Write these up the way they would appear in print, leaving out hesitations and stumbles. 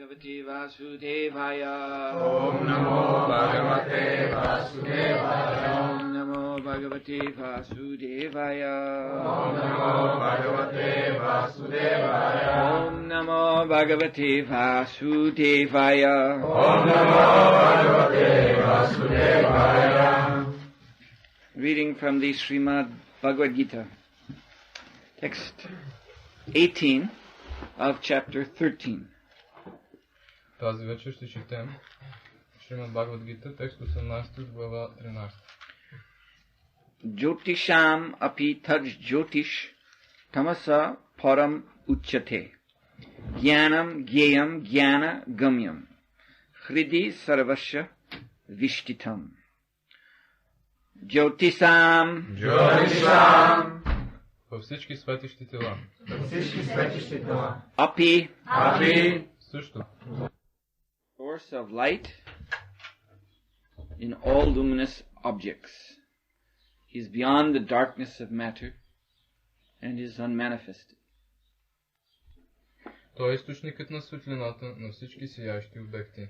Bhagavate Vasudevaya. Om Namo Bhagavate Vasudevaya. Om Namo Bhagavate Vasudevaya. Om Namo Bhagavate Vasudevaya. Om Namo Bhagavate Vasudevaya. Om Namo Bhagavate Vasudevaya. Reading from the Srimad Bhagavad Gita, text 18 of chapter 13. Тази вечер ще четем Шримад Бхагавад Гита, текст 18 от глава 13. Jyotisham api taj jyotish tamasa param uchyate. Jnanam gyayam jnana gamyam. Hridi sarvasya vishtitam. Jyotisam. Jyotisam. Във всички светещи тела. Всички светещи тела. Api. Апи. Също. Source of light in all luminous objects. He is beyond the darkness of matter and is unmanifested. Той е източникът на светлината на всички сияещи обекти.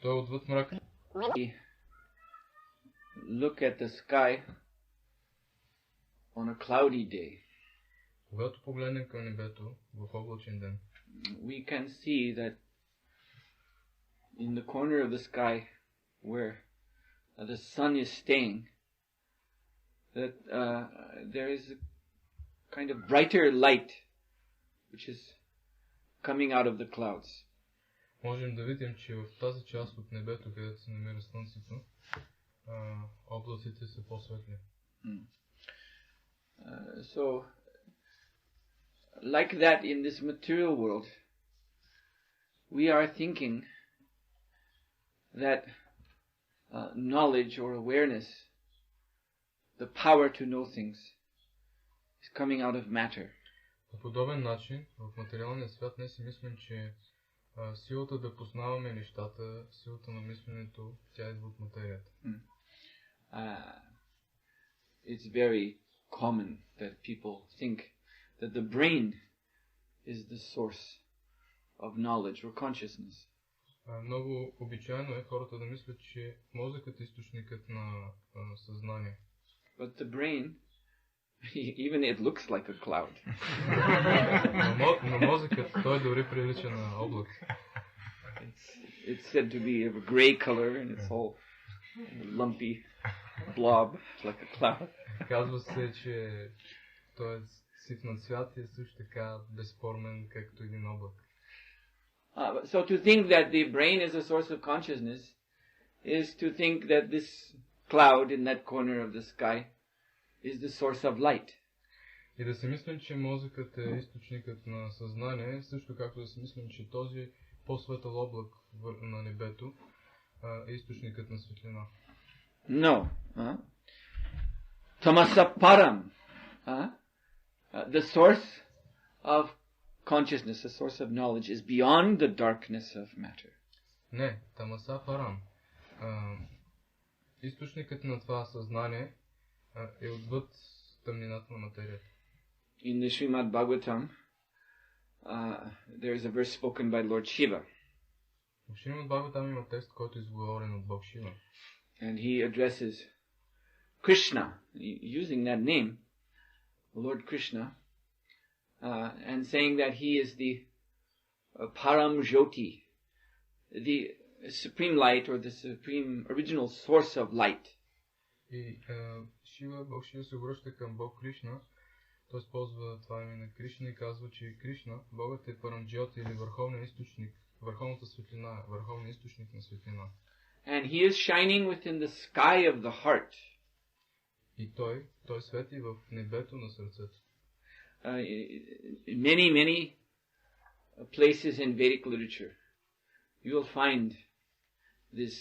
Той е отвъд мрака. Look at the sky on a cloudy day. Когато погледнем към небето в облачен ден, We can see that in the corner of the sky where the sun is staying, that there is a kind of brighter light which is coming out of the clouds. можем да видим, че в тази част от небето, където се намира слънцето, облаците са по-светли. So, like that in this material world, we are thinking that knowledge or awareness, the power to know things, is coming out of matter. По подобен начин, в материалния свят не си мислим, че силата да познаваме нещата, силата на мисленето, тя идва от материята. It's very common that people think that the brain is the source of knowledge or consciousness. Много обичайно е хората да мислят, че мозъкът е източникът на съзнание. But the brain, even it looks like a cloud. Но мозъкът, той дори прилича на облак. It's said to be of a gray color and it's all lumpy blob like a cloud. Казва се, че той е сив на цвят и е също така безформен, както един облак. So to think that the brain is a source of consciousness is to think that this cloud in that corner of the sky is the source of light. И да си мислим, че мозъкът е източникът на съзнание, също както да си мислим, че този по-светъл облак на небето е източникът на светлина. No. Tamasa param. The source of consciousness, the source of knowledge, is beyond the darkness of matter. Не, тамаса парам. Източникът на това съзнание е отвъд тъмнината на материята. In the Srimad Bhagavatam, there is a verse spoken by Lord Shiva. В Шримад Бхагаватам има текст, който е изговорен от Бог Шива. And he addresses Krishna, using that name, Lord Krishna, and saying that he is the Param Jyoti, the supreme light or the supreme original source of light. И Бог Шива се обръща към Бог Кришна. Той използва това име на Кришна и казва, че Кришна, Богът е Парамджиоти или върховният източник, върховната светлина, върховният източник на светлина. And he is shining within the sky of the heart. И той свети в небето на сърцето. Many places in Vedic literature, you will find this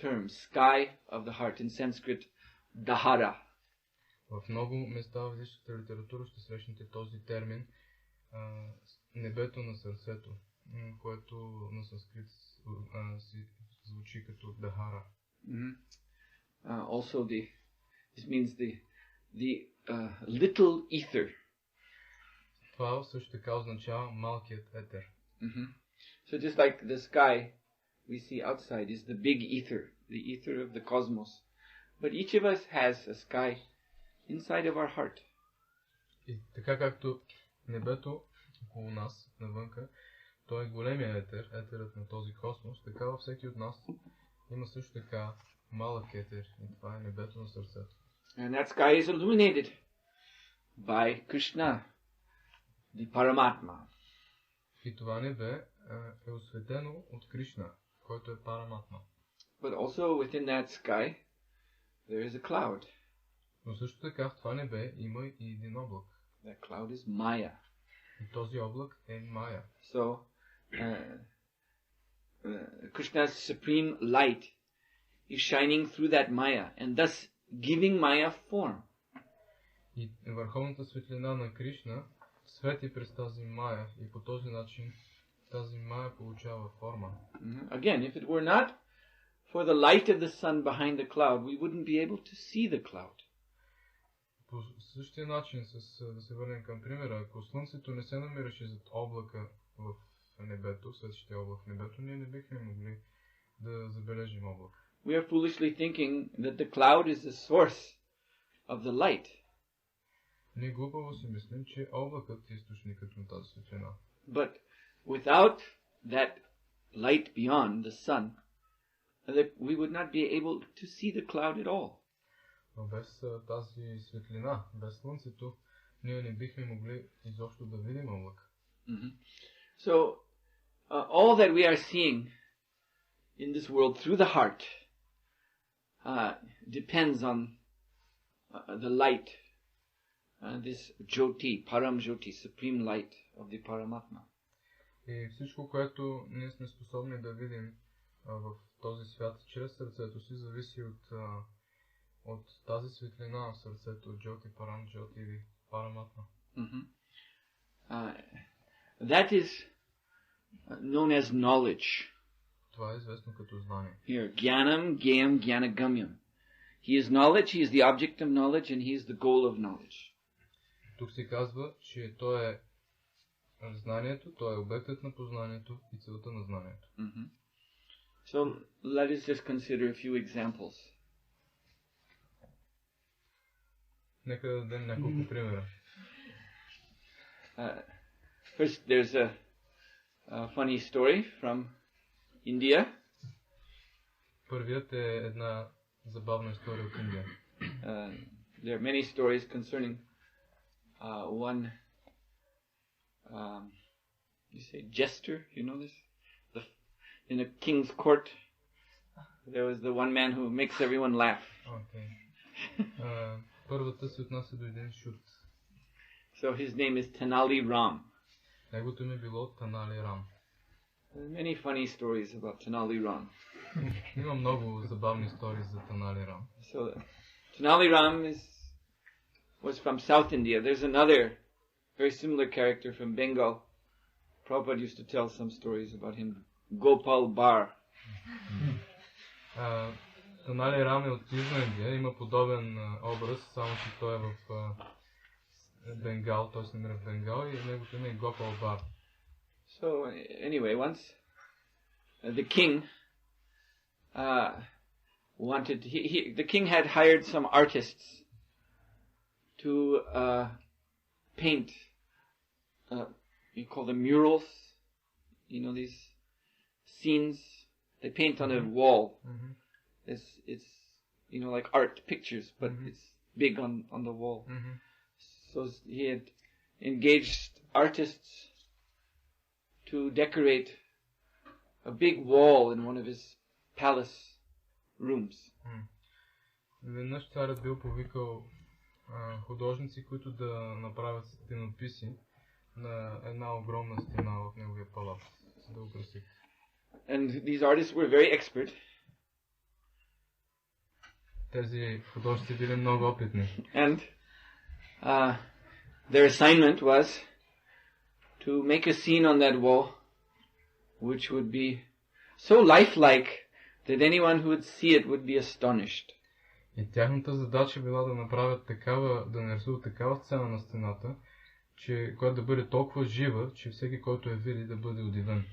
term, sky of the heart, in Sanskrit, dahara. В много места в ведическата литература ще срещнете този термин небето на сърцето, което на санскрит звучи като дахара. Also this means the little ether. Това също така означава малкият етер. So just like the sky we see outside is the big the ether of the cosmos. But each of us has a sky inside of our heart. И така както небето около нас, навънка, той е големия етер, етерът на този космос, така във всеки от нас има също така малък етер и това е небето на сърцето. And that sky is illuminated by Krishna, the Paramatma. И това небе е осветено от Кришна, който е Параматма. But also within that sky there is a cloud. Но също така в това небе има и един облак. That cloud is Maya. И този облак е Майя. So Krishna's supreme light is shining through that Maya and thus giving Maya form. И върховната светлина на Кришна свети през тази Майя и по този начин тази Майя получава форма. Again, if it were not for the light of the sun behind the cloud, we wouldn't be able to see the cloud. По същия начин, да се върнем към примера, ако Слънцето не се намираше зад облака в небето, светещия облак в небето, ние не бихме могли да забележим облак. We are foolishly thinking that the cloud is the source of the light. Ние глупаво си мислим, че облакът е източникът на тази светлина. But without that light beyond the sun, we would not be able to see the cloud at all. Но без тази светлина, без Слънцето, ние не бихме могли изобщо да видим облака. So, all that we are seeing in this world through the heart depends on the light, this Jyoti, Param Jyoti, supreme light of the Paramatma. И всичко, което ние сме способни да видим в този свят чрез сърцето си, зависи от тази светлина в сърцето, Джоти, Парам Джоти или Параматма. That is known as knowledge. Това е известно като знание. Here, Gyanam, Gyam, Gyanagamyam. He is knowledge, he is the object of knowledge, and he is the goal of knowledge. Тук се казва, че той е знанието, той е обектът на познанието и целта на знанието. So, let us just consider a few examples. Нека да дадем няколко примера. First, there's a funny story from India. Първият е една забавна история от Индия. There are many stories concerning one, you say jester, you know this? In a king's court, there was the one man who makes everyone laugh. Okay. Първата се отнася до един шут. So his name is Tenali Ram. Неговото име било Танали Рам. There are many funny stories about Tenali Ram. Има много забавни истории за Танали Рам. So Tenali Ram was from South India. There's another very similar character from Bengal. Prabhupada used to tell some stories about him. Gopal Bar. Танали Рам е от Южна Индия. Има подобен образ, само че той е в Бенгал. Той се намира в Бенгал и неговото име е Гопал Бар. So anyway, once the king wanted, the king had hired some artists to paint, you call them murals, you know, these scenes they paint on a wall. It's you know, like art pictures, but it's big on the wall. So he had engaged artists to decorate a big wall in one of his palace rooms. Веднъж царят бил повикал художници, които да направят стенописи на една огромна стена в неговия палат, за да украсят. And these artists were very expert. Тези художници били много опитни. And their assignment was to make a scene on that wall which would be so lifelike that anyone who would see it would be astonished. И тяхната задача била да направят да нарисуват такава сцена на стената, която да бъде толкова жива, че всеки, който я види, да бъде удивен.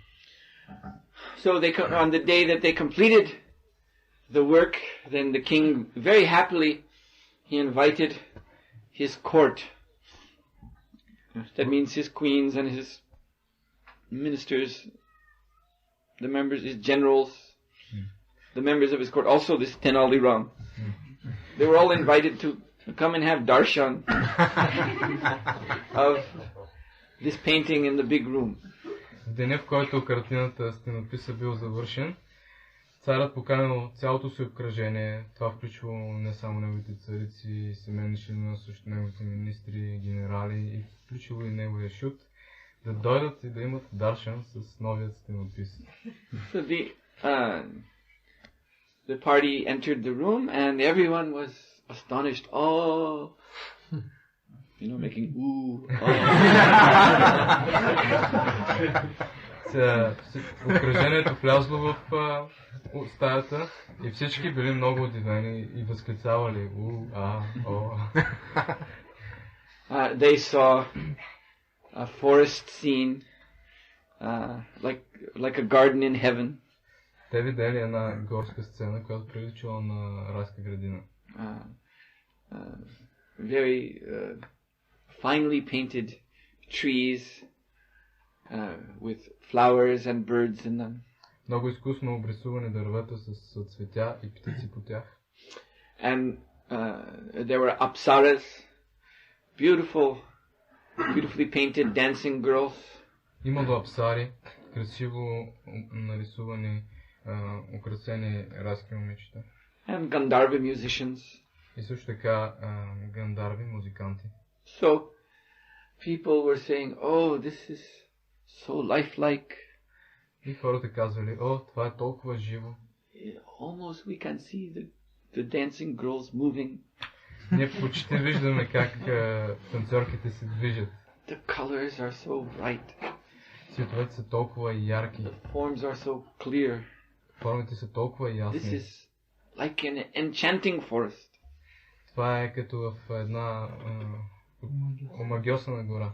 So on the day that they completed the work, then the king very happily, he invited his court. That means his queens and his ministers, the members, his generals, the members of his court, also this Tenali Ram. They were all invited to come and have darshan of this painting in the big room. В деня, в който картината стенописа бил завършен, царят поканил цялото си обкръжение, това включвало не само неговите царици, семейни членове, но също неговите министри, генерали и включило и неговия шут, да дойдат и да имат даршан с новият стенопис. So the party entered the room and everyone was astonished. Oh, making ooh. Обкръжението влязло в стаята и всички били много удивени и възклицавали They saw a forest scene, like a garden in heaven. Те видели една горска сцена, която приличала на райска градина. Very finely painted trees with flowers and birds in them. Много изкусно обрисувани дървета с цветя и птици по тях. And there were apsaras, beautifully painted dancing girls. Имало апсари, красиво нарисувани, украсени райски момичета. And Gandharva musicians. И също така гандарви, музиканти. So people were saying, oh, this is so lifelike. И хората казвали, това е толкова живо. Almost we can see the dancing girls moving. Ние почти виждаме как танцорките се движат. The colors are so bright. Цветовете са толкова ярки. The forms are so clear. Формите са толкова ясни. This is like an enchanting forest. Това е като в една омагьосана гора.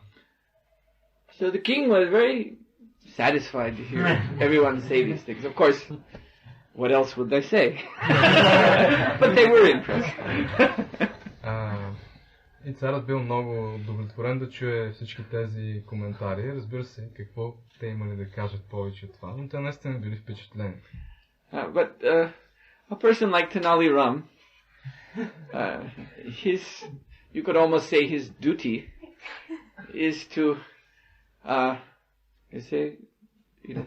So the king was very satisfied to hear everyone say these things. Of course, what else would they say? But they were impressed. И царът бил много удовлетворен да чуе всички тези коментари. Разбира се, какво те имали да кажат повече от това, но те наистина били впечатлени. But a person like Tenali Ram, you could almost say his duty is to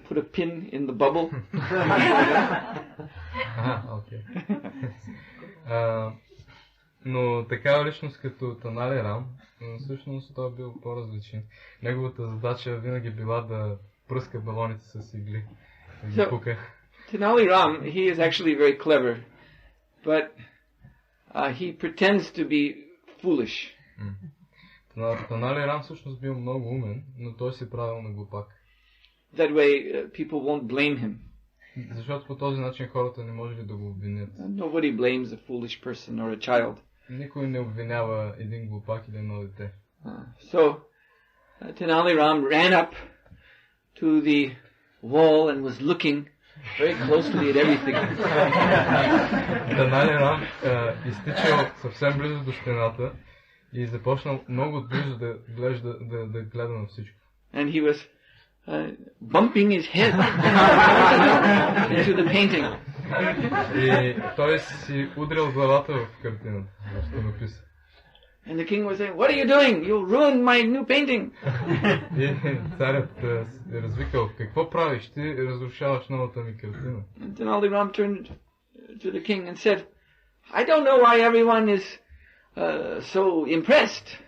put a pin in the bubble. Okay. Но такава личност като Танали Рам, всъщност той бил по-различен. Неговата задача винаги била да пръска балоните с игли. Да ги пука. Tenali Ram, he is actually very clever, but he pretends to be foolish. Танали Рам всъщност бил много умен, но той се правил на глупак. That way people won't blame him. Защото по този начин хората не можели да го обвинят. Nobody blames a foolish person or a child. Никой не обвинява един глупак или едно дете. So Tenali Ram ran up to the wall and was looking very closely at everything. Танали Рам изтичал съвсем близо до стената и започнал много близо да гледа на всичко. And he was bumping his head into the painting. И той си удрял главата в картината, в стенописа. And the king was saying, "What are you doing? You'll ruin my new painting." И царят е развикал, какво правиш? Ти разрушаваш новата ми картина. And Tenali Ram turned to the king and said, "I don't know why everyone is so impressed."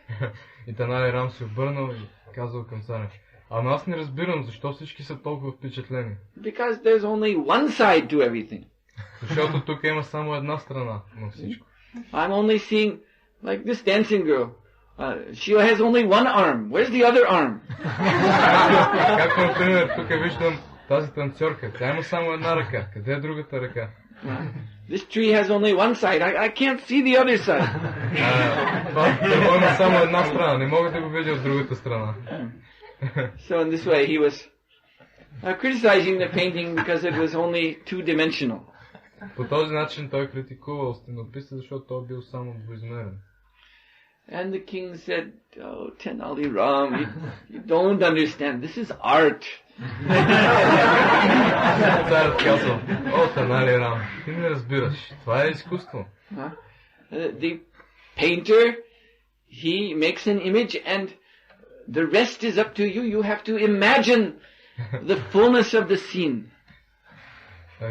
И Танали Рам се обърнал и казал към царя, ама аз не разбирам защо всички са толкова впечатлени. Because there's only one side to everything. Защото тук има само една страна на всичко. I'm only seeing like this dancing girl. She has only one arm. Where's the other arm? Както, например, тук виждам тази танцорка. Тя има само една ръка. Къде е другата ръка? This tree has only one side. I can't see the other side. Това дърво има само една страна. Не мога да го видя от другата страна. So in this way he was criticizing the painting because it was only two-dimensional. По този начин той критикувал стенописа, защото той бил само двоизмерен. And the king said, "Oh, Tenali Ram, you don't understand. This is art." Царят казал: "О, Тенали Рам, ти не разбираш. Това е изкуство." The painter, he makes an image and the rest is up to you. You have to imagine the fullness of the scene.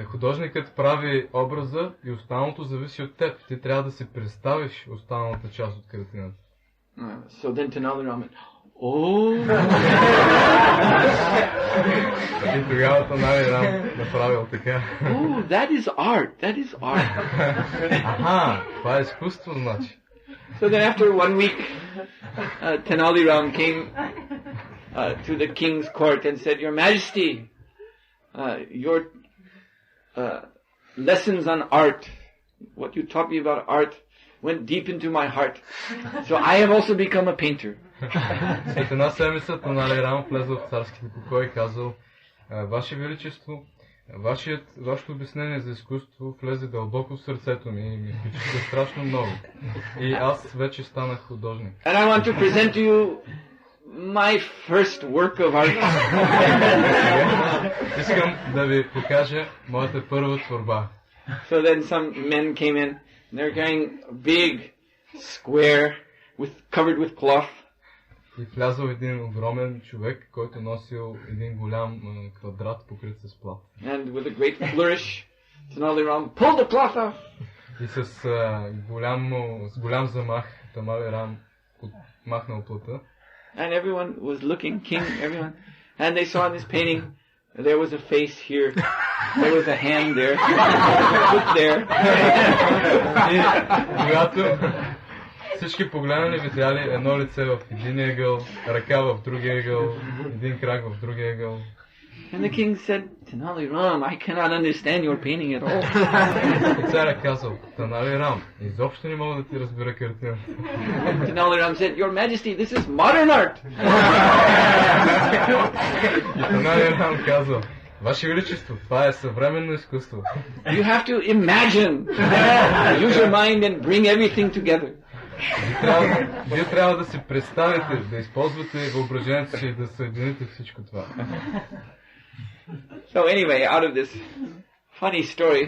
Художникът прави образа и останалото зависи от теб. Ти трябва да си представиш останалата част от картината. So then Tenali Ram went, "Oh." И тогава Тенали Рам направил така. "Oh, that is art. That is art." Аха, това е изкуство, значи. So then after 1 week, Tenali Ram came to the king's court and said, "Your Majesty, your lessons on art, what you taught me about art, went deep into my heart. So I have also become a painter." След една седмица Тенали Рам влезе в царските покои и казал: "Ваше Величество, вашето обяснение за изкуство влезе дълбоко в сърцето ми и ми впечатли страшно много. И аз вече станах художник." And I want to present to you my first work of art. Искам да ви покажа моята първа творба. So then some men came in, and they were carrying a big square covered with cloth. И влязъл един огромен човек, който носил един голям квадрат, покрит с плат. And with a great flourish, Tenali Ram pulled the cloth off. И с голям замах Тенали Рам махнал плата. And everyone was looking, king, everyone. And they saw in this painting, there was a face here, there was a hand there, foot there. И когато всички погледнали, видяли едно лице в един ъгъл, ръка в другия ъгъл, един крак в другия ъгъл. And the king said, "Tenali Ram, I cannot understand your painting at all." И царя казал: "Тенали Рам, изобщо не мога да ти разбера картина." Tenali Ram said, "Your Majesty, this is modern art." И Тенали Рам казал: "Ваше Величество, това е съвременно изкуство." You have to imagine, use your mind and bring everything together. Вие трябва да си представите, да използвате въображението си и да съедините всичко това. So anyway, out of this funny story,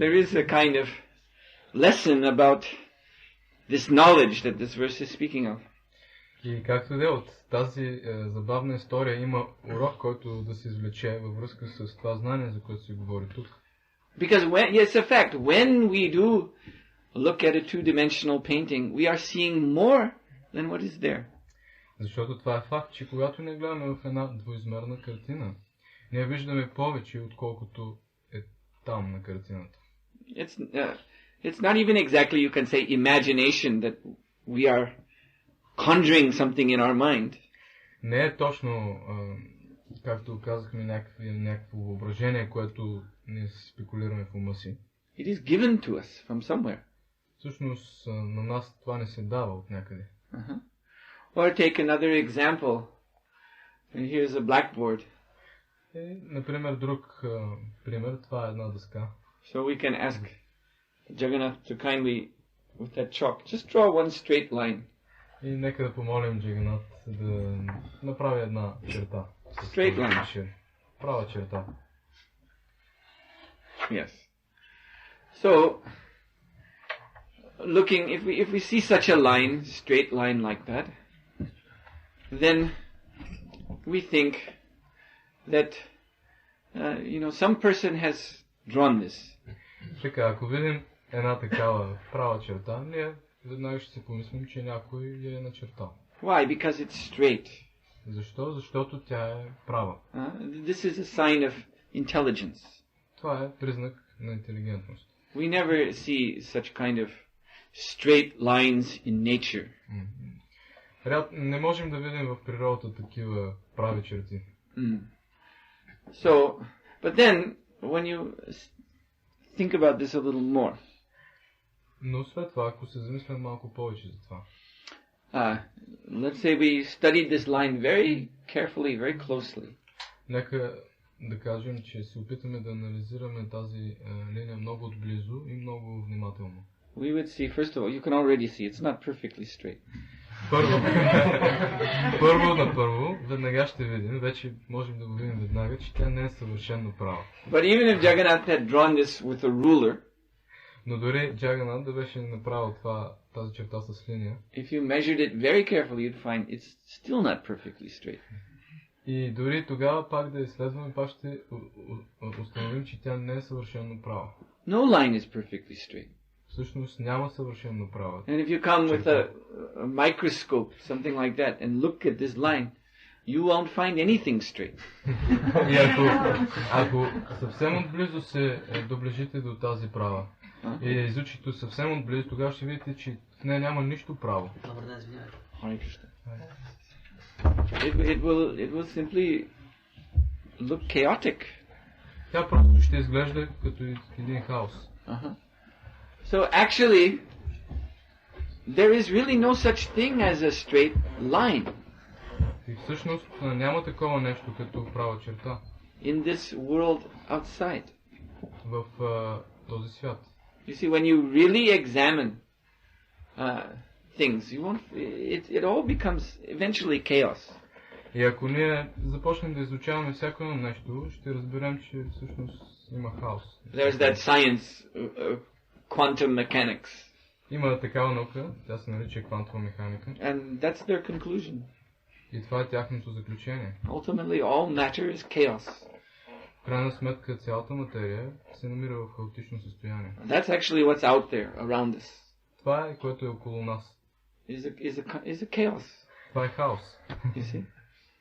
there is a kind of lesson about this knowledge that this verse is speaking of. И както де, от тази забавна история има урок, който да се извлече във връзка с това знание, за което се говори тук. Because it's a fact, when we do look at a two-dimensional painting, we are seeing more than what is there. Защото това е факт, че когато не гледаме в една двоизмерна картина, ние виждаме повече, отколкото е там на картината. It's not even exactly, you can say, imagination that we are conjuring something in our mind. Не е точно, както казахме, някакво въображение, което ние спекулираме в ума си. It is given to us from somewhere. Всъщност на нас това не се дава от някъде. Or take another example. And here's a blackboard. Например, друг пример, това е една дъска. So we can ask Jagannath to kindly, with that chalk, just draw one straight line. И нека да помолим Джаганат да направи една черта. Straight line. Права черта. Yes. So, looking, if we see such a line, straight line like that, then we think that, some person has drawn this. Така, ако видим една такава права черта, ние веднага ще си помислим, че някой я е начертал. Why? Because it's straight. Защо? Защото тя е права. This is a sign of intelligence. Това е признак на интелигентност. We never see such kind of straight lines in nature. Не можем да видим в природата такива прави черти. So, but then, when you think about this a little more, но след това, ако се замислям малко повече за това. Let's say we studied this line very carefully, very closely. Нека да кажем, че се опитаме да анализираме тази линия много отблизо и много внимателно. We would see, first of all, you can already see it's not perfectly straight. Първо, веднага ще видим, вече можем да го видим веднага, че тя не е съвършено права. But even if Jagannath had drawn this with a ruler, но дори Джаганат да беше направил тази черта с линия, if you measured it very carefully, you'd find it's still not perfectly straight. И дори тогава пак да изследваме, пак ще установим, че тя не е съвършено права. No line is perfectly straight. Всъщност няма съвършено права. And if you come with a microscope, something like that, and look at this line, you won't find anything straight. И ако съвсем отблизо се доближите до тази права и изучите съвсем отблизо, тогава ще видите, че в нея няма нищо право. It will simply look chaotic. Тя просто ще изглежда като един хаос. So actually, there is really no such thing as a straight line. И всъщност няма такова нещо като права черта. In this world outside. В този свят. You see, when you really examine things, it all becomes eventually chaos. И ако ние започнем да изучаваме всяко едно нещо, ще разберем, че всъщност има хаос. There's that science, quantum mechanics. Има такава наука, тя се нарича квантова механика. And that's their conclusion. И това е тяхното заключение. Ultimately, all matter is chaos. В крайна сметка цялата материя се намира в хаотично състояние. That's actually what's out there around us. Това е, което е около нас. Is a chaos. Това е хаос. You see?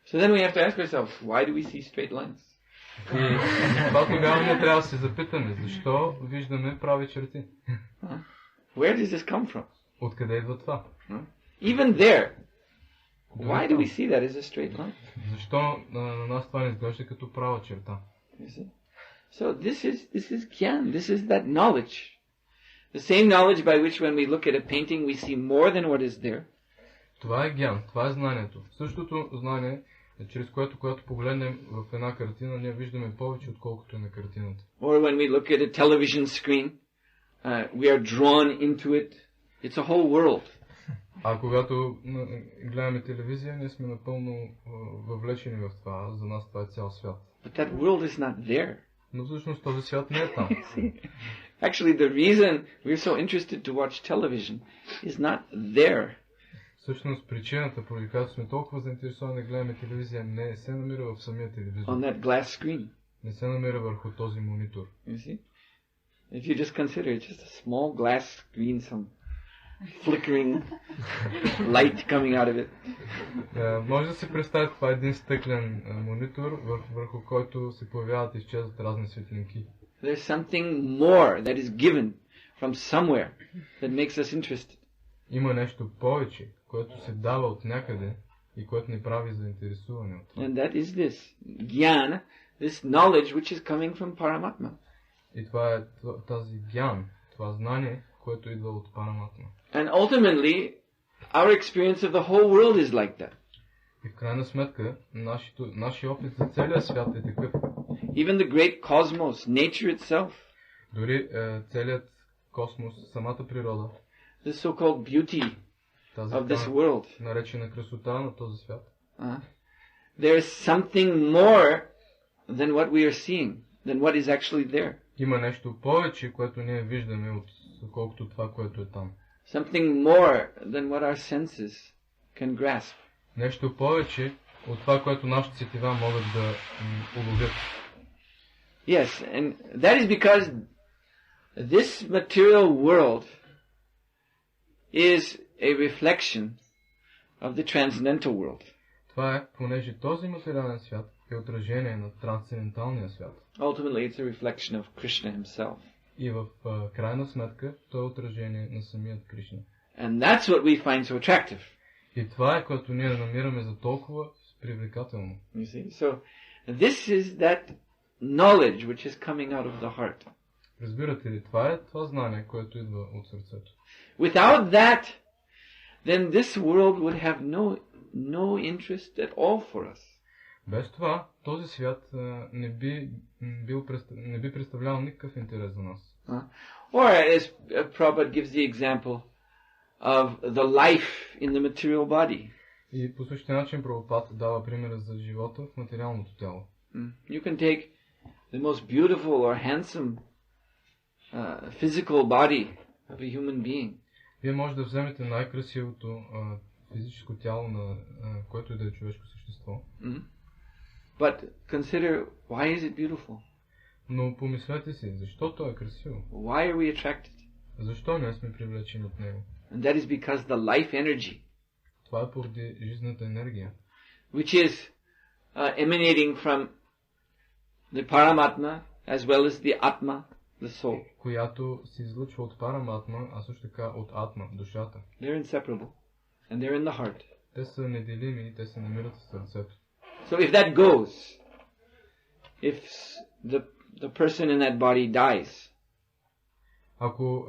So then we have to ask ourselves, why do we see straight lines? И това тогава ние трябва да се запитаме, защо виждаме прави черти? Where does this come from? Откъде идва това? Even there, why do we see that as a straight line? Защо на нас това не изглежда като права черта? You see? So this is gyan, this is that knowledge. The same knowledge by which when we look at a painting we see more than what is there. Това е гян, това е знанието. Същото знание, чрез което, когато погледнем в една картина, ние виждаме повече, отколкото е на картината. Or when we look at a television screen, we are drawn into it. It's a whole world. А когато гледаме телевизия, ние сме напълно въвлечени в това. За нас това е цял свят. But that world is not there. Но всъщност този свят не е там. Actually, the reason we're so interested to watch television is not there. Всъщност причината, поради която сме толкова заинтересовани да гледаме телевизия, не се намира в самия телевизор. On that glass screen. Не се намира върху този монитор. You see? If you just consider it, just a small glass screen, some flickering light coming out of it. Може да се представи това един стъклен монитор, върху който се появяват и изчезват разни светлинки. There's something more that is given from somewhere that makes us interested. Има нещо повече, което се дава от някъде и което ни прави заинтересувани от това. And that is this jnana, this knowledge which is coming from Paramatma. И това е тази гян, това знание, което идва от Параматма. And ultimately, our experience of the whole world is like that. И в крайна сметка, нашия опит за целия свят е такъв. Even the great cosmos, nature itself. Дори целият космос, самата природа. The so-called beauty of this world. Наречена красота на този свят. There is something more than what we are seeing, than what is actually there. Има нещо повече, което ние виждаме, отколкото това, което е там. Something more than what our senses can grasp. Нещо повече от това, което нашите сетива могат да уловят. Yes, and that is because this material world is a reflection of the transcendental world. Това е, понеже този материален свят е отражение на трансценденталния свят. Ultimately, it's a reflection of Krishna himself. И в крайна сметка, то е отражение на самият Кришна. And that's what we find so attractive. И това е, което ние намираме за толкова привлекателно. You see? So, this is that knowledge which is coming out of the heart. Разбирате ли, това е това знание, което идва от сърцето. Without that, then this world would have no interest at all for us. Без това, този свят не би представлявал никакъв интерес за нас. Or as Prabhupada gives the example of the life in the material body. И по същия начин Прабхупад дава примера за живота в материалното тяло. You can take the most beautiful or handsome physical body of a human being. Вие може да вземете най-красивото физическо тяло на което и да е човешко същество. But consider, why is it beautiful? Но помислете си, защо то е красиво? Why are we attracted? Защо не сме привлечени от него? And that is because the life energy, Това е поради жизнената енергия, which is emanating from the Paramatma as well as the Atma, the soul. която се излъчва от Параматма, а също така от Атма, душата. They're inseparable. And they're in the heart. Те са неделими и те се намират в сърцето. So if that goes, if the person in that body dies, Ако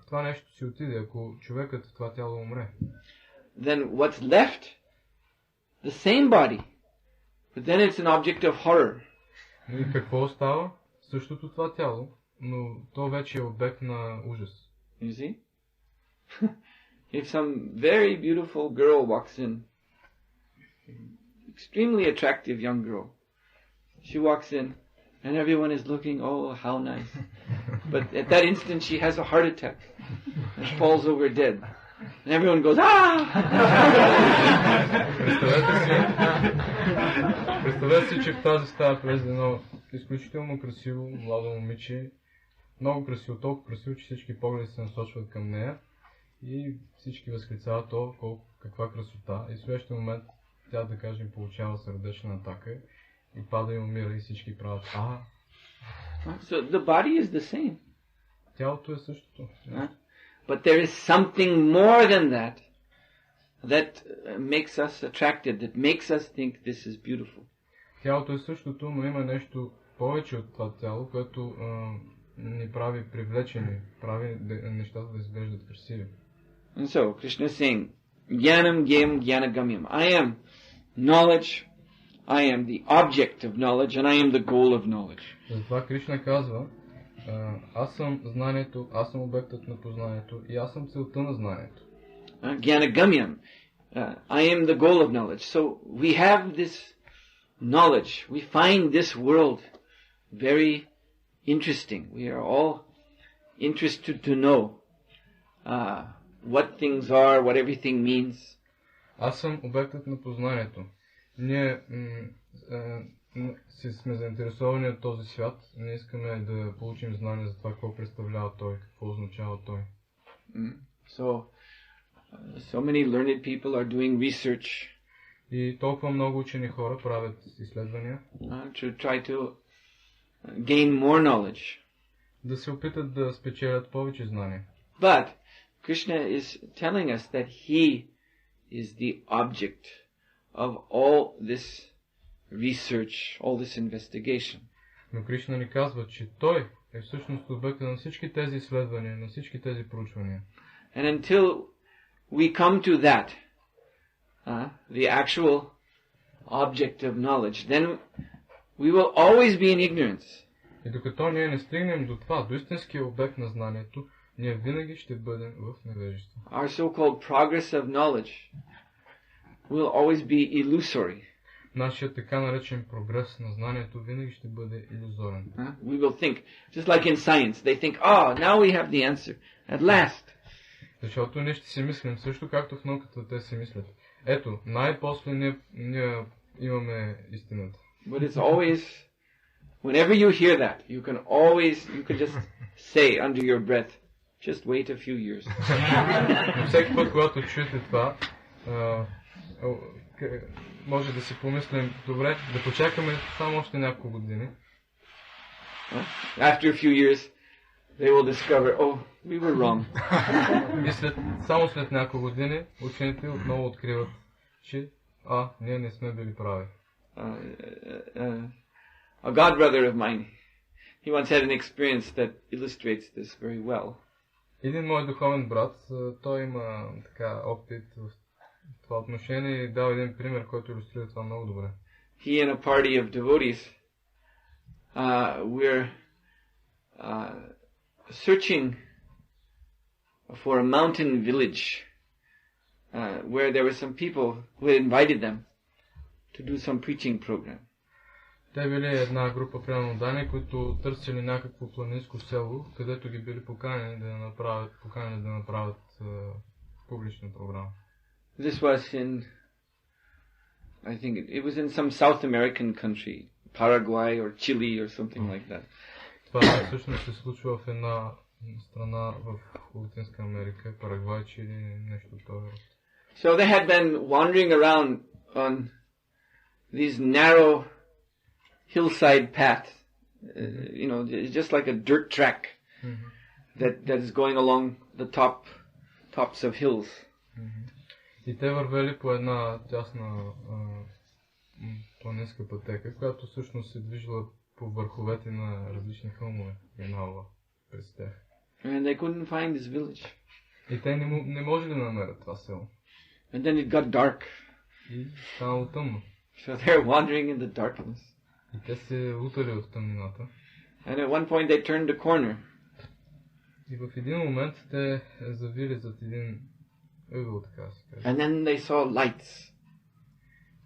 това нещо си отиде, ако човекът в това тяло умре, then what's left? The same body. But then it's an object of horror. и какво остава? Същото това тяло, но то вече е обект на ужас. You see? If some very beautiful girl walks in, extremely attractive young girl, she walks in and everyone is looking, oh, how nice. But at that instant she has a heart attack and falls over dead. And everyone goes, ah! Представете си, че в тази стая влезе едно изключително красиво младо момиче, много красиво, толкова красиво, че всички погледи се насочват към нея и всички възклицават каква красота. И в следващия момент тя, да кажем, получава сърдечна атака и пада и умира и всички правят So the body is the same. Тялото е същото. But there is something more than that makes us attracted, that makes us think this is beautiful. Тялото е същото, но има нещо повече от това тяло, което ни прави привлечени, прави нещата да изглеждат красиви. And so Krishna is saying, Jnanam Gyam Jnanagamyam. I am knowledge, I am the object of knowledge, and I am the goal of knowledge. Затова Кришна казва, аз съм знанието, аз съм обектът на познанието и аз съм целта на знанието. Jnanagamyam. I am the goal of knowledge. So we have this knowledge. We find this world very interesting. We are all interested to know what things are, what everything means. Аз съм обектът на познанието. Ние сме заинтересовани от този свят. Ние искаме да получим знание за това, какво представлява той, какво означава той. So many learned people are doing research. И толкова много учени хора правят изследвания. To try to gain more knowledge. Да се опитат да спечелят повече знания. But Krishna is telling us that He is the object of all this research, all this investigation. Но Кришна ни казва, че той е всъщност обекта на всички тези изследвания, на всички тези проучвания. And until we come to that, the actual object of knowledge, then we will always be in ignorance. И докато ние не стигнем до това, до истинския обект на знанието, ние винаги ще бъдем в невежество. Our so-called progress of knowledge will always be illusory. Нашият така наречен прогрес на знанието винаги ще бъде илюзорен. We will think, just like in science, they think, now we have the answer, at last. Защото ние ще си мислим, също както в науката те си мислят. Ето, най-после ние имаме истината. But it's always, whenever you hear that, you can just say under your breath, just wait a few years. Но всеки път, когато чуете това, може да си помислим, добре, да почакаме само още няколко години. After a few years, they will discover, we were wrong. И само след няколко години, учените отново откриват, че ние не сме били прави. A godbrother of mine, he once had an experience that illustrates this very well. Един мой духовен брат, той има така опит в това отношение и дал един пример, който илюстрира това много добре. he and a party of devotees were searching for a mountain village where there were some people who had invited them to do some preaching program. Те били една група преданодани, които търсили някакво планинско село, където ги били поканени да направят публична програма. This was in, I think it was in some South American country, Paraguay or Chile or something like that. Това всъщност се случва в една страна в Латинска Америка, Парагвай, Чили, нещо такова. So they had been wandering around on these narrow hillside paths, just like a dirt track that is going along the tops of hills. И те вървели по една тясна планинска пътека, която всъщност се движила по върховете на различни хълмове и минала през тях. And they couldn't find this village. И те не можели да намерят това село. And then it got dark. И станало тъмно. So they're wandering in the darkness. И те се лутали в тъмнината. And at one point they turned the corner. И в един момент те завили зад един ъгъл, така да се каже. And then they saw lights.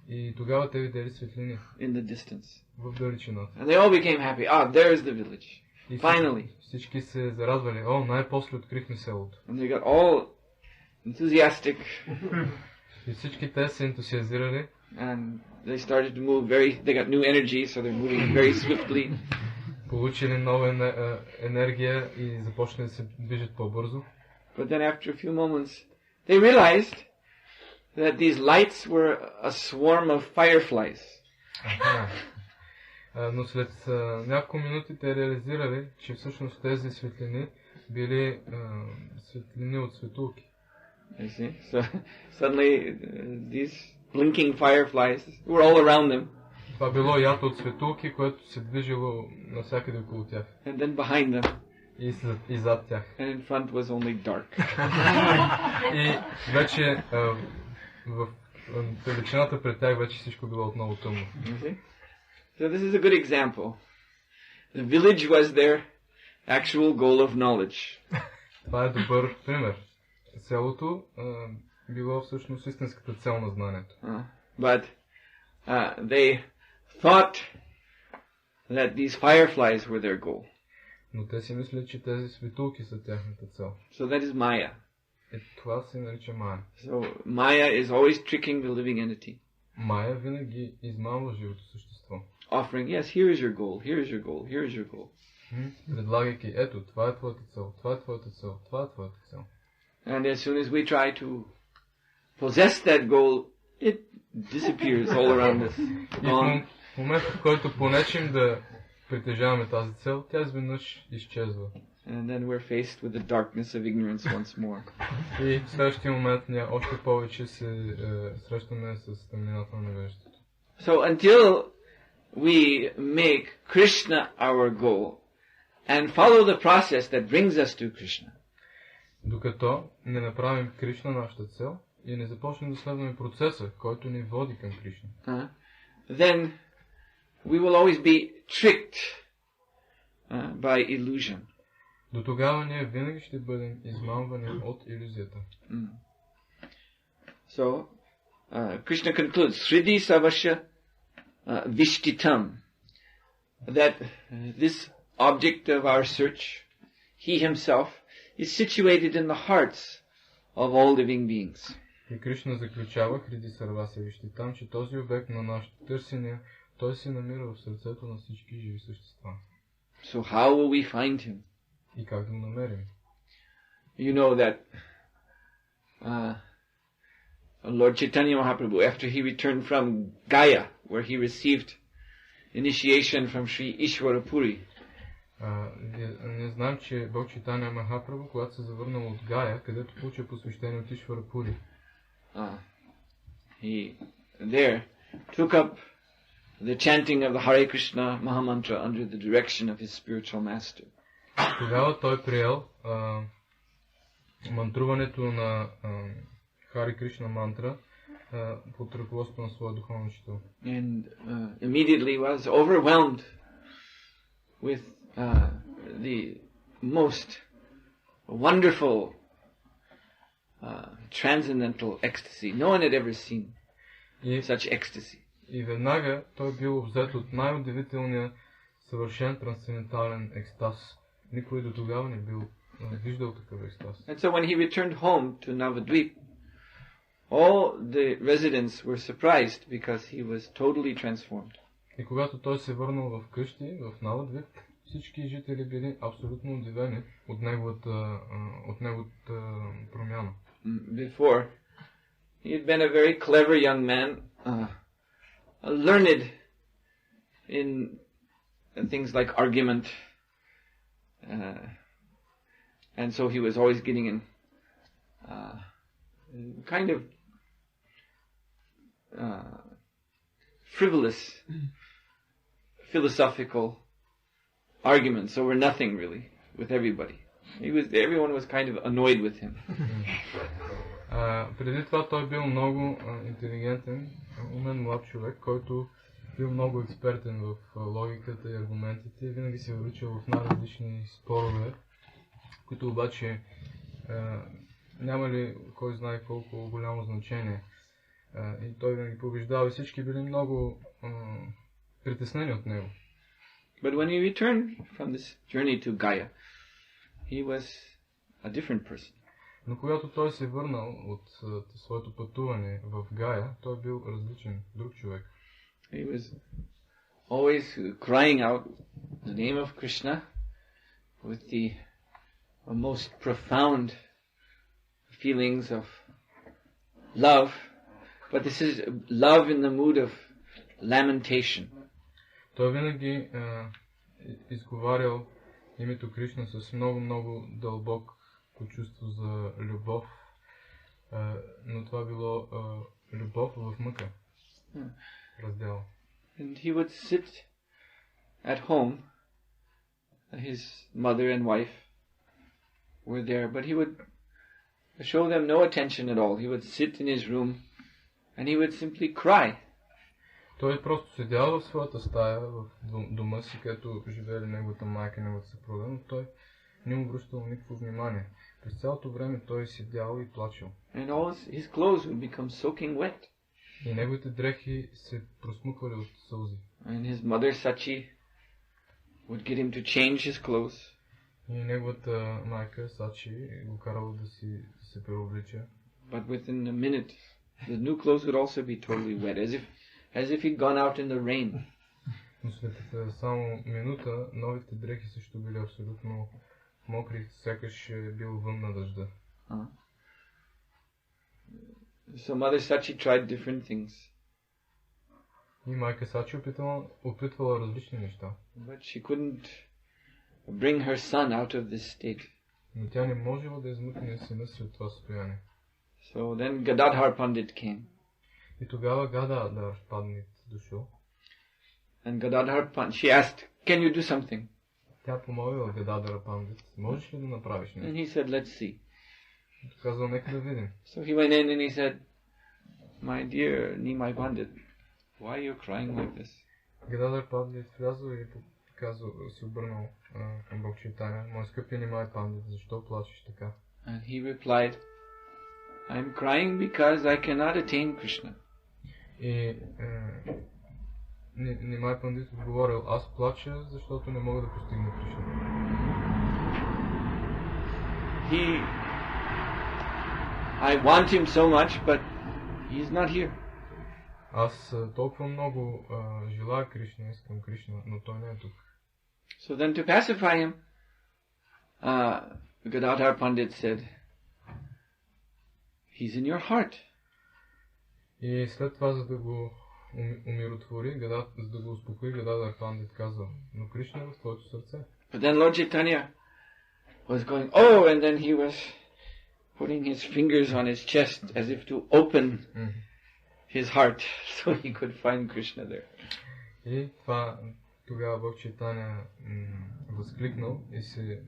И тогава те видели светлини. In the distance. В далечината. And they all became happy. There's the village. И Finally. Всички се зарадвали. Най-после открихме селото. And they got all enthusiastic. И всички те се ентусиазирали. And they started to move they got new energy, so they're moving very swiftly. Получили нова енергия и започнали да се движат по-бързо. But then after a few moments, they realized that these lights were a swarm of fireflies. Но след няколко минути те реализирали, че всъщност тези светлини били светлини от светулки. You see? So suddenly these blinking fireflies were all around them. Това било ято от светулки, което се движило навсякъде около тях. And then behind them. И зад тях. And in front was only dark. И вече в далечината пред тях вече всичко било отново тъмно. So this is a good example. The village was their actual goal of knowledge. Това е добър пример. Селото било всъщност истинската цел на знанието. But they thought that these fireflies were their goal. Но те си мислят, че тези светулки са тяхната цел. So that is Maya. Това се нарича Мая. So Maya is always tricking the living entity. Мая винаги измамва живото същество. Offering, yes, here is your goal, here is your goal, here is your goal. Предлагайки, ето, това е твоята цел, това е твоята цел, това е твоята цел. And as soon as we try to possess that goal, it disappears all around us. И в момента, в който понечем да притежаваме тази цел, тя изведнъж изчезва. And then we're faced with the darkness of ignorance once more. И в следващия момент още повече се срещаме с тъмнината на невежеството. So until we make Krishna our goal and follow the process that brings us to Krishna. Докато не направим Кришна нашата цел и не започнем да следваме процеса, който ни води към Кришна. Then we will always be tricked by illusion. До тогава ние винаги ще бъдем измамвани от илюзията. So, Krishna concludes, Shridi Savasya Vishtitam, that this object of our search, he himself, is situated in the hearts of all living beings. И Кришна заключава, Хриди Сарвася Виштитам, че този обект на нашето търсене, той се намира в сърцето на всички живи същества. So how will we find him? И как да го намерим? You know that Lord Chaitanya Mahaprabhu, after he returned from Gaya, where he received initiation from Sri Ishwara Puri, не знам, че Бог Чайтания Махапрабху, когато се завърнал от Гая, където получи посвещение от Ишвара Пури, he there took up the chanting of the Hare Krishna Mahamantra under the direction of his spiritual master. Тогава той приел мантруването на Хари Кришна мантра под ръководството на своя духовен учител. And immediately was overwhelmed with the most wonderful transcendental ecstasy. No one had ever seen such ecstasy. И веднага той бил обзет от най-удивителния съвършен трансцендентален екстаз. Никой до тогава не бил виждал такъв екстаз. And so when he returned home to Navadvip, all the residents were surprised because he was totally transformed. И когато той се върнал в къщи, в Навадвип, всички жители били абсолютно удивени от неговата промяна. Before, he had been a very clever young man, learned in things like argument, and so he was always getting in kind of frivolous philosophical arguments over nothing really with everybody. Everyone was kind of annoyed with him. Преди това той бил много интелигентен, умен млад човек, който бил много експертен в логиката и аргументите и винаги се въвличал в най-различни спорове, които обаче нямали кой знае колко голямо значение. И той винаги побеждава и всички били много притеснени от него. But when he returned from this journey to Gaya, he was a different person. Но когато той се върнал от своето пътуване в Гая, той бил различен, друг човек. He was always crying out the name of Krishna with the most profound feelings of love, but this is love in the mood of lamentation. Той винаги изговарял името Кришна с много дълбоко чувство за любов, но това било любов в мъка. Раздел. And he would sit at home. His mother and wife were there, but he would show them no attention at all. He would sit in his room and he would simply cry. Той просто седял в своята стая, в дома си, където живеели неговата майка и неговата съпруга, но той не му обръщал никакво внимание. През цялото време той седял и плачел. And all his clothes would become soaking wet. И неговите дрехи се просмуквали от сълзи. And his mother Sachi would get him to change his clothes. И неговата майка Сачи го карала да се преоблича. But within a minute, the new clothes would also be totally wet, as if he'd gone out in the rain. Но след само минута новите дрехи също били абсолютно мокри, сякаш е бил вън на дъжда. So Mother Sachi tried different things. И майка Сачи опитвала различни неща. But she couldn't bring her son out of this state. Но тя не можела да измъкне сина си от това състояние. So then Gadadhar Pandit came. И тогава Гададхар Пандит дошъл. And Gadadhar Pandit, she asked, can you do something? Тя помолила Гададхар Пандит, можеш ли да направиш нещо? And he said, let's see. Казал, нека да видим. So he went in and he said, my dear Nimai Pandit, why are you crying like this? Гададхар Пандит влязъл и казал, се обърнал към Бог Чайтаня, мой скъпи Нимай Пандит, защо плачеш така? And he replied, I'm crying because I cannot attain Krishna. И Нимай Пандит отговорил, аз плача, защото не мога да постигна Кришна. I want him so much, but he's not here. Аз толкова много желая Кришна, искам Кришна, но той не е тук. So then to pacify him, Gadadhar Pandit said, he's in your heart. И след това, за да го умиротвори, за да го успокои, Гададхар Пандит казал, но Кришна е в твоето сърце. But then Lord Chaitanya was going, oh, and then he was putting his fingers on his chest as if to open his heart so he could find Krishna there. И това тогава Бог Чайтаня възкликнал и се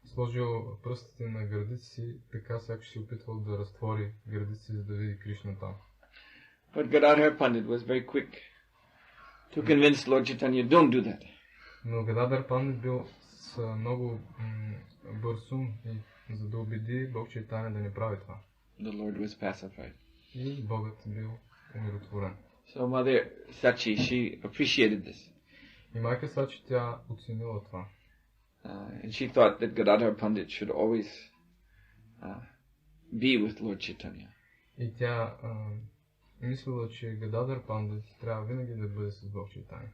сложил пръстите на гърдите си, така сякаш се опитвал да разтвори гърдите си, за да види Кришна там. But Gadadhar Pandit was very quick to convince Lord Chaitanya, don't do that. Но Гададхар Пандит бил с много бърз ум, и за да убеди Бог Чайтаня да не прави това. The Lord was pacified. И Богът бил умиротворен. So Mother Sachi, she appreciated this. И майка Сачи, тя оценила това. And she thought that Gadadhar Pandit should always be with Lord Chaitanya. И тя мислила, че Гададхар Пандит трябва винаги да бъде с Бог Чайтаня.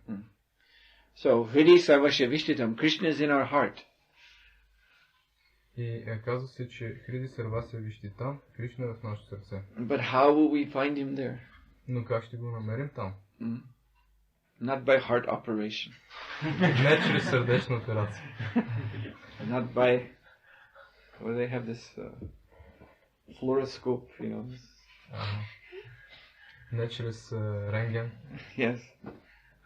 So, Hridi Sarvasya Vishtitam, Krishna is in our heart. И казва се, че Хриди Сарвасия Виштитам, Кришна е в нашето сърце. But how will we find him there? Но как ще го намерим там? Not by heart operation. Не чрез сърдечна операция. Not by, well, they have this fluoroscope, you know. Не чрез рентген. Yes.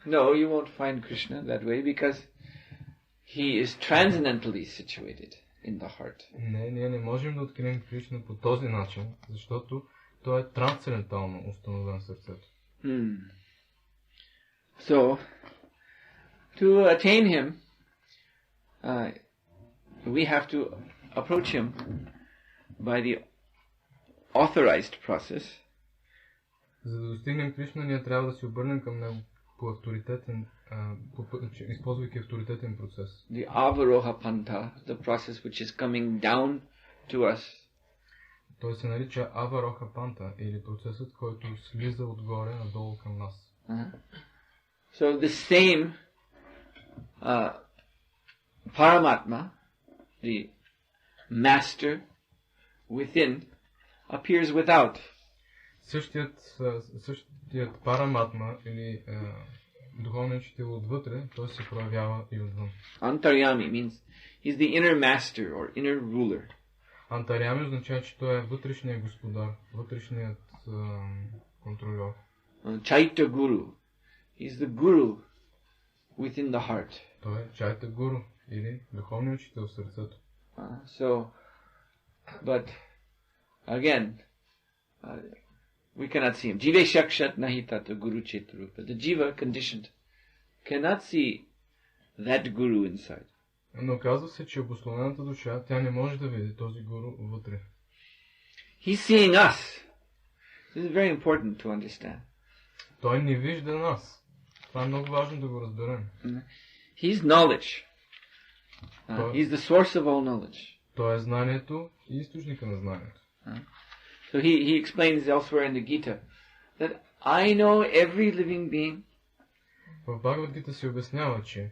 No, you won't find Krishna that way because he is transcendentally situated in the heart. Не, ние не можем да открием Кришна по този начин, защото той е трансцендентално установен в сърцето. So, to attain him, we have to approach him by the authorized process. За да достигнем Кришна, ние трябва да се обърнем към него по авторитетен, използвайки авторитетен процес. The avaroha panta, the process which is coming down to us. Той се нарича авароха панта, или процесът, който слиза отгоре надолу към нас. So the same Paramatma, the master within, appears without. Същият Параматма, или духовният учител отвътре, той се проявява и отвън. Antaryami means he's the inner master or inner ruler. Антарями означава, че той е вътрешният господар, вътрешният контролер. Chaita Guru, he's the guru within the heart. Той е Чайта Гуру, или духовният учител в сърцето. So, but again, we cannot see him. Jive shakshat nahi tata guru chetarupa. The jiva, conditioned, cannot see that guru inside. Но казва се, че обусловената душа, тя не може да види този гуру вътре. He's seeing us. This is very important to understand. Той не вижда нас. Това е много важно да го разберем. He's knowledge. He's the source of all knowledge. Той е знанието и източника на знанието. So he explains elsewhere in the Gita that I know every living being. В Бхагавад Гита се обяснява, че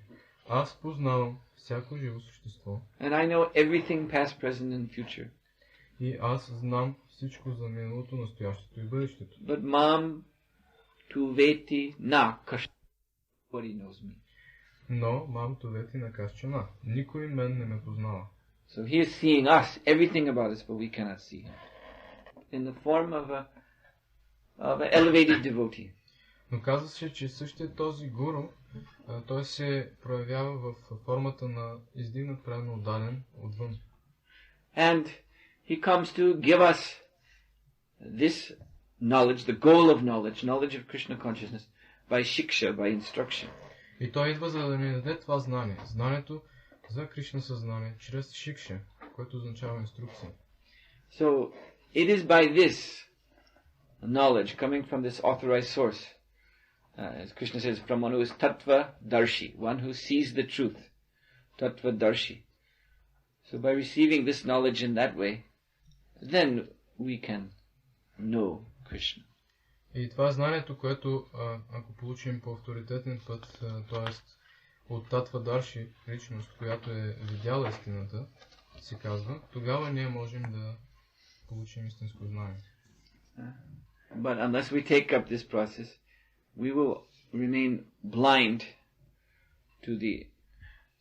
аз познавам всяко живо същество. And I know everything past, present and future. И аз знам всичко за миналото, настоящето и бъдещето. But mam tu veti na kashti. Nobody knows me. Но мам тувети на кашчана. Никой мен не ме познава. So he is seeing us, everything about us, but we cannot see him. In the form of an elevated devotee. Но казва се, че същия този гуру, той се проявява в формата на издигнат правилно отдаден отвън. And he comes to give us this knowledge, the goal of knowledge, knowledge of Krishna consciousness, by shiksha, by instruction. И той идва, за да ни даде това знание. Знанието за Кришна съзнание, чрез шикша, което означава инструкция. So, it is by this knowledge coming from this authorized source, as Krishna says, from one who is tattva darshi, one who sees the truth, tattva darshi. So by receiving this knowledge in that way, then we can know Krishna. И това е знанието, което, ако получим по авторитетен път, т.е. от Татва Дарши, личност, която е видяла истината, се казва, тогава ние можем да получим истинско знание. But unless we take up this process, we will remain blind to the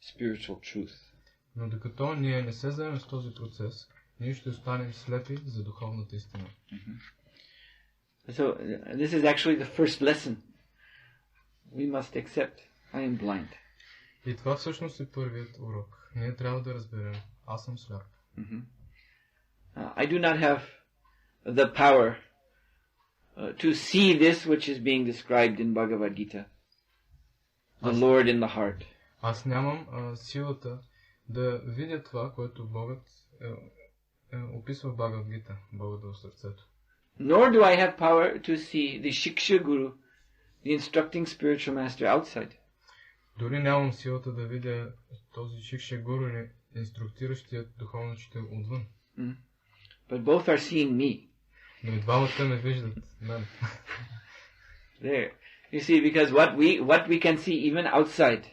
spiritual truth. Но докато ние не се заемем с този процес, ние ще останем слепи за духовната истина. So this is actually the first lesson. We must accept, I am blind. И това всъщност е първият урок. Ние трябва да разберем, аз съм сляп. I do not have the power to see this which is being described in Bhagavad Gita, the Lord in the heart. Аз нямам силата да видя това, което Богът описва в Бхагавад Гита, Богът в сърцето. Nor do I have power to see the Shiksha Guru, the instructing spiritual master outside. Дори нямам силата да видя този Шикша Гуру или инструктиращият духовен учител отвън. But both are seeing me. Но и двамата ме виждат мен. There. You see, because what we can see even outside,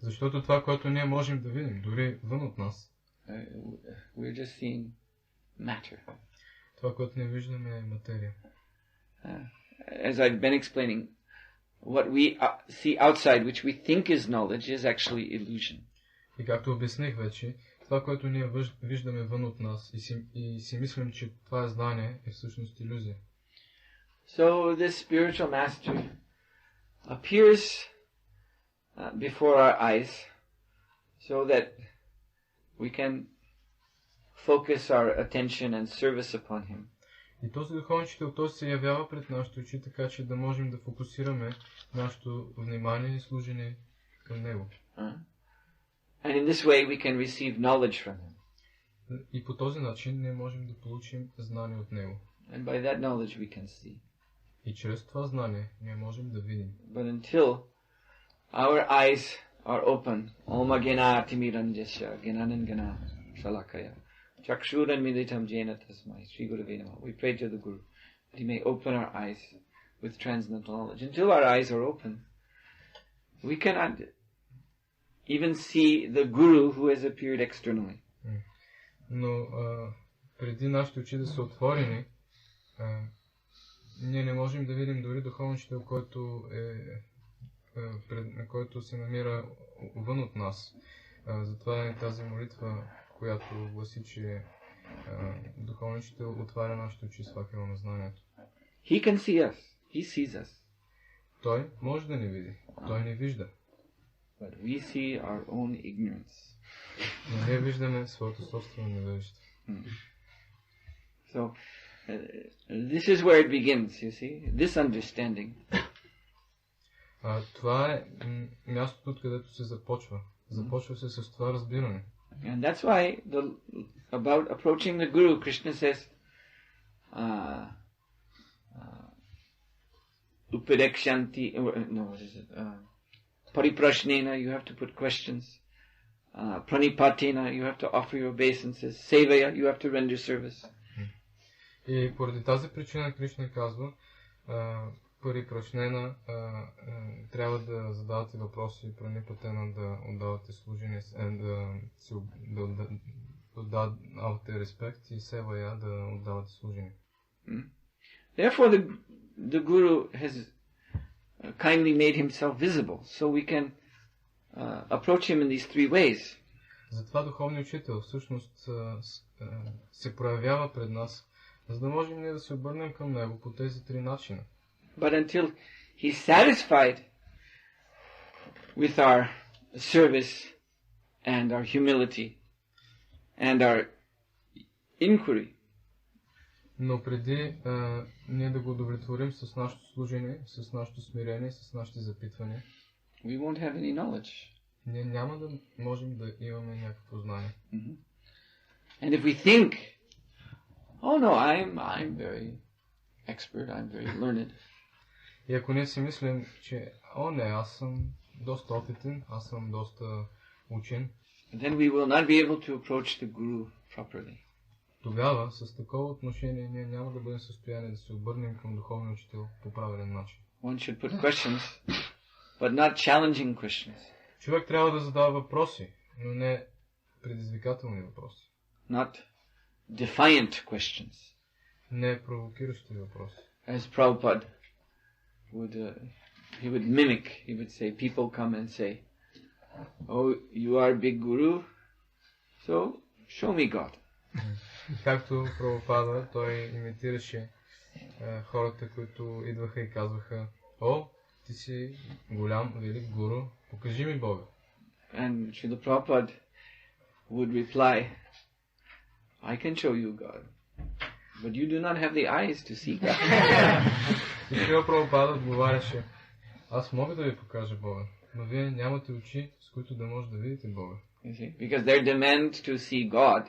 Защото това, което ние можем да видим, дори вън от нас, we're just seeing matter. това, което не виждаме, е материя. As I've been explaining, what we see outside, which we think is knowledge, is actually illusion. И както обясних вече, това, което ние виждаме вън от нас и си мислим, че това е знание, е всъщност илюзия. So this spiritual master appears before our eyes so that we can focus our attention and service upon him. И този духовен учител, той се явява пред нашите очи, така че да можем да фокусираме нашето внимание и служение към него. And in this way we can receive knowledge from him. И по този начин ние можем да получим знание от него. And by that knowledge we can see. И чрез това знание ние можем да видим. But until our eyes are open, Om Gena Timiranjasya Genanan Gena Shalakaya Chakshuran Militam Jena Tasmai Sri Gurave Namaha. We pray to the Guru that he may open our eyes with transcendental knowledge. Until our eyes are open, we cannot even see the Guru who has appeared externally. Но преди нашите очи да са отворени, ние не можем да видим дори духовен учител, който се намира вън от нас. Затова е тази молитва, която гласи, че духовен учител отваря нашите очи с факела на знанието. He can see us. He sees us. Той може да ни види. Той не вижда. But we see our own ignorance. Но ние виждаме своето собствено невежество. So, this is where it begins, you see, this understanding. Това е мястото, откъдето се започва. Започва се с това разбиране. And that's why about approaching the Guru, Krishna says, Upadekshanti, no, what is it? Pariprashnena, you have to put questions. Pranipatina, you have to offer your obeisances. Sevaya, you have to render service. И поради тази причина Кришна казва, Парипрашнена, трябва да задавате въпроси, Пранипатена да отдавате служение, да отдавате респект и Севая да отдавате служение. Therefore, the Guru has kindly made himself visible, so we can approach him in these three ways. Затова духовният учител всъщност се проявява пред нас, за да можем ние да се обърнем към него по тези три начина. But until he's satisfied with our service and our humility and our inquiry, но преди ние да го удовлетворим с нашето служение, с нашето смирение, с нашите запитвания, we won't have any knowledge. Ние няма да можем да имаме някакво знание. And if we think, oh no, I'm very expert, I'm very learned. И ако ние си мислим, че не, аз съм доста опитен, аз съм доста учен, then we will not be able to approach the Guru properly. Тогава с такова отношение ние няма да бъдем в състояние да се обърнем към духовния учител по правилен начин. One should put questions, but not challenging questions. Човек трябва да задава въпроси, но не предизвикателни въпроси. Not defiant questions. Не провокиращи въпроси. As Prabhupada he would mimic, he would say, people come and say, oh, you are big guru, so show me God. Както Прабхупада, той имитираше хората, които идваха и казваха, ти си голям, велик гуру, покажи ми Бога. And Srila Prabhupada would reply, I can show you God, but you do not have the eyes to see God. И Шрила Прабхупада отговаряше: аз мога да ви покажа Бога, но вие нямате очи, с които да може да видите Бога. You see? Because their demand to see God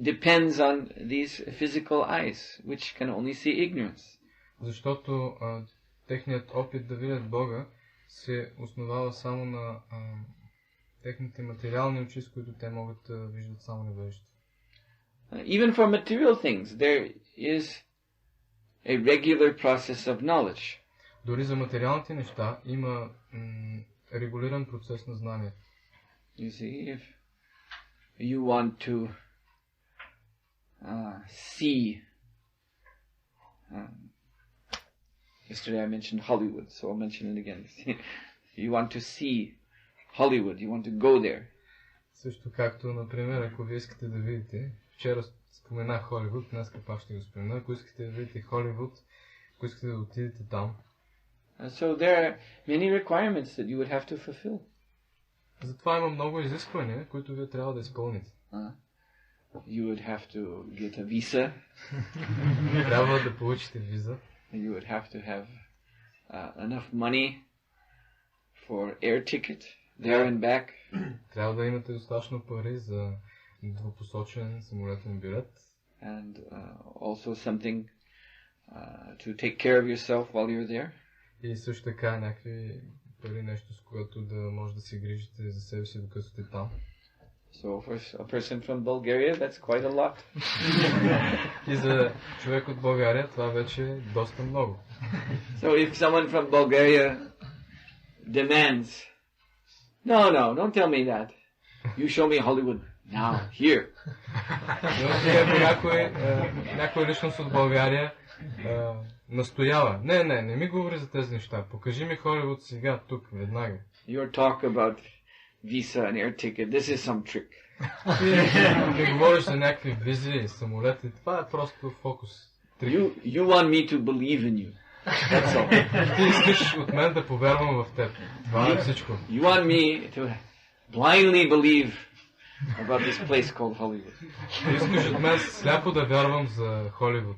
depends on these physical eyes, which can only see ignorance. Защото техният опит да видят Бога се основава само на техните материални очи, с които те могат да виждат само невежество. Even for material things, there is a regular process of knowledge. Дори за материалните неща има регулиран процес на знание. You see, if you want to see, yesterday I mentioned Hollywood, so I'll mention it again. You want to see Hollywood, you want to go there. Също както, например, ако вие искате да видите, вчера споменах Холивуд, днес пак ще го спомена, ако искате да видите Холивуд, ако искате да отидете там. So there are many requirements that you would have to fulfill. Затова има много изисквания, които вие трябва да изпълните. You would have to get a visa. Трябва да получите виза. You would have to have enough money for air ticket there and back. Трябва да имате достатъчно пари за двупосочен самолетен билет. And also something to take care of yourself while you're there. И също така някакви пари, нещо с което да може да се грижите за себе си докато сте там. So for a person from Bulgaria, that's quite a lot. И за човек от България това вече е доста много. So if someone from Bulgaria demands, no, don't tell me that. You show me Hollywood now, here. Ако някой личност от България настоява, не ми говори за тези неща, покажи ми Холивуд сега, тук, веднага. Your talk about visa and air ticket, this is some trick. Не говориш за някакви визи, самолети, това е просто фокус. You want me to believe in you. That's all. Ти искаш от мен да повярвам в теб. Това е всичко. You want me to blindly believe about this place called Hollywood. Ти искаш от мен сляпо да вярвам за Холивуд.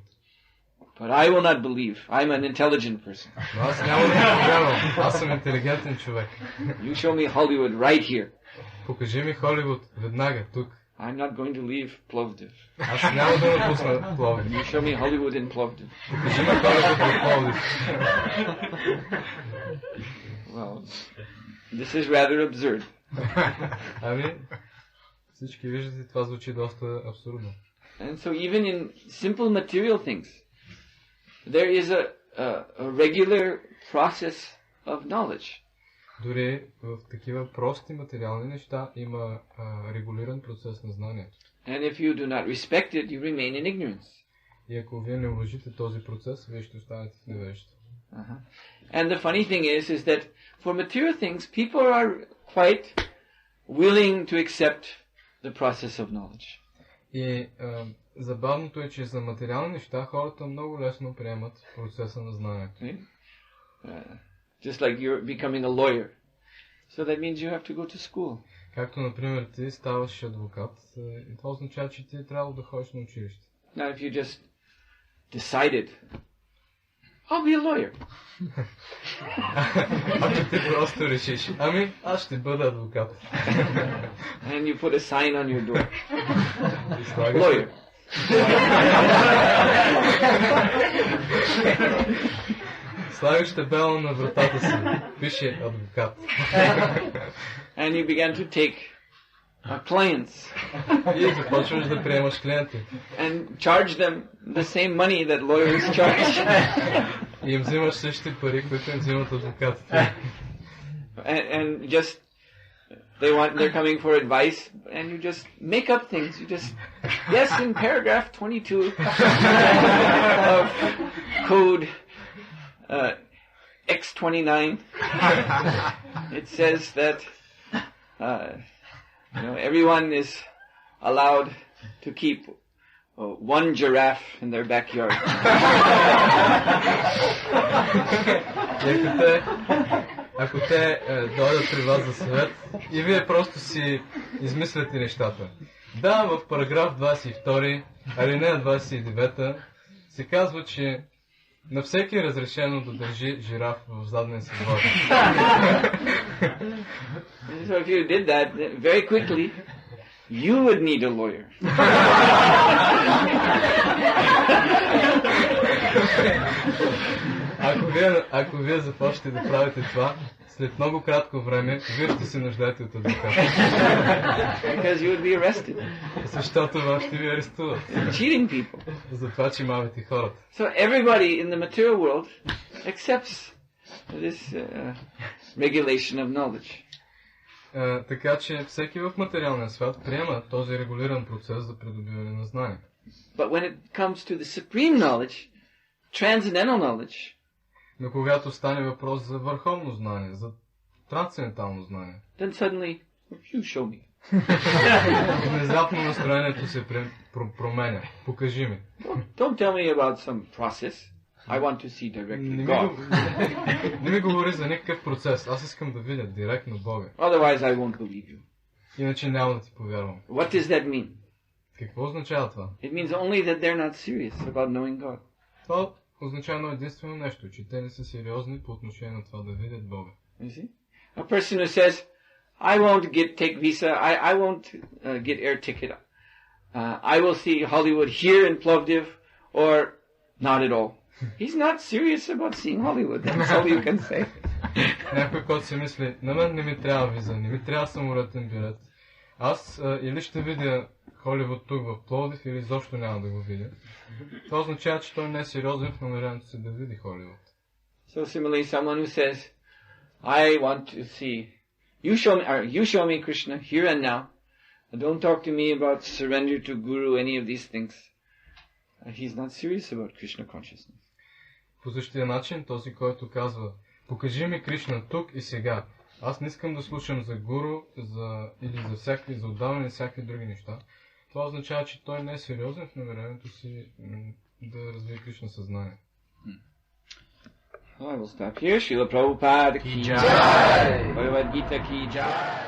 But I will not believe. I'm an intelligent person. Но аз няма да повярвам. Аз съм интелигентен човек. You show me Hollywood right here. Покажи ми Холивуд веднага, тук. I'm not going to leave Plovdiv. Аз няма да напусна Пловдив. You show me Hollywood in Plovdiv. Покажи ми Холивуд в Пловдив. Well, this is rather absurd. Ами, всички виждате, това звучи доста абсурдно. And so even in simple material things, there is a regular process of knowledge. Дори в такива прости материални неща има регулиран процес на знанието. And if you do not respect it, you remain in ignorance. И ако вие не уважите този процес, вие ще останете в невежество. And the funny thing is that for material things, people are quite willing to accept the process of knowledge. И забавното е, че за материални неща хората много лесно приемат процеса на знанието. Just like you're becoming a lawyer. So that means you have to go to school. Както, например, ти ставаш адвокат, и това означава, че ти трябва да ходиш на училище. Now if you just decided, I'll be a lawyer. Ако ти просто решиш, ами аз ще бъда адвокат. And you put a sign on your door. Lawyer. Слагаш табела на вратата си. Пише адвокат. And you began to take clients. И започваш да приемаш клиенти. And charge them the same money that lawyers charge. И им взимаш същите пари, които им взимат адвокатите. And just they're coming for advice, and you just make up things. You just yes, in paragraph 22 of code X29, it says that everyone is allowed to keep one giraffe in their backyard. Ако те дойдат при вас за съвет и вие просто си измисляте нещата. Да, в параграф 22 Алинея 29 се казва, че на всеки е разрешено да държи жираф в задния си двор. So if you did that very quickly, you would need a lawyer. Ако вие започнете да правите това, след много кратко време, вие ще се нуждаете от адвокат. Because you would be arrested. Защото вас ще ви арестуват. Cheating people. За това, че мамите хората. So everybody in the material world accepts this regulation of knowledge. Така че всеки в материалния свят приема този регулиран процес за придобиване на знание. But when it comes to the supreme knowledge, transcendental knowledge, Но когато стане въпрос за върховно знание, за трансцендентално знание, then suddenly, you show me. внезапно настроението се променя. Покажи ми. Don't tell me about some process. I want to see directly God. Не ми говори за никакъв процес. Аз искам да видя директно Бога. Otherwise I won't believe you. Иначе няма да ти повярвам. What does that mean? Какво означава това? It means only that they're not serious about knowing God. Това означава едно единствено нещо, че те не са сериозни по отношение на това да видят Бога. You see? A person who says, I won't take visa, I won't get air ticket. I will see Hollywood here in Plovdiv or not at all. He's not serious about seeing Hollywood. That's all you can say. Някой, който си мисли, на мен не ми трябва виза, не ми трябва самолетен билет. Аз или ще видя Холивуд тук в Пловдив, или изобщо няма да го видя. Това означава, че той не е сериозен в намерението си да види Холивуд. So similarly, someone who says, I want to see, you show me Krishna here and now. Don't talk to me about surrender to Guru, any of these things. He's not serious about Krishna consciousness. По същия начин, този, който казва, покажи ми Кришна тук и сега. Аз не искам да слушам за гуру, или за отдаване и всякакви други неща. Това означава, че той не е сериозен в намерението си да развие Кришна съзнание. I will stop here. Srila Prabhupada ki jai. Bhagavad Gita ki jai.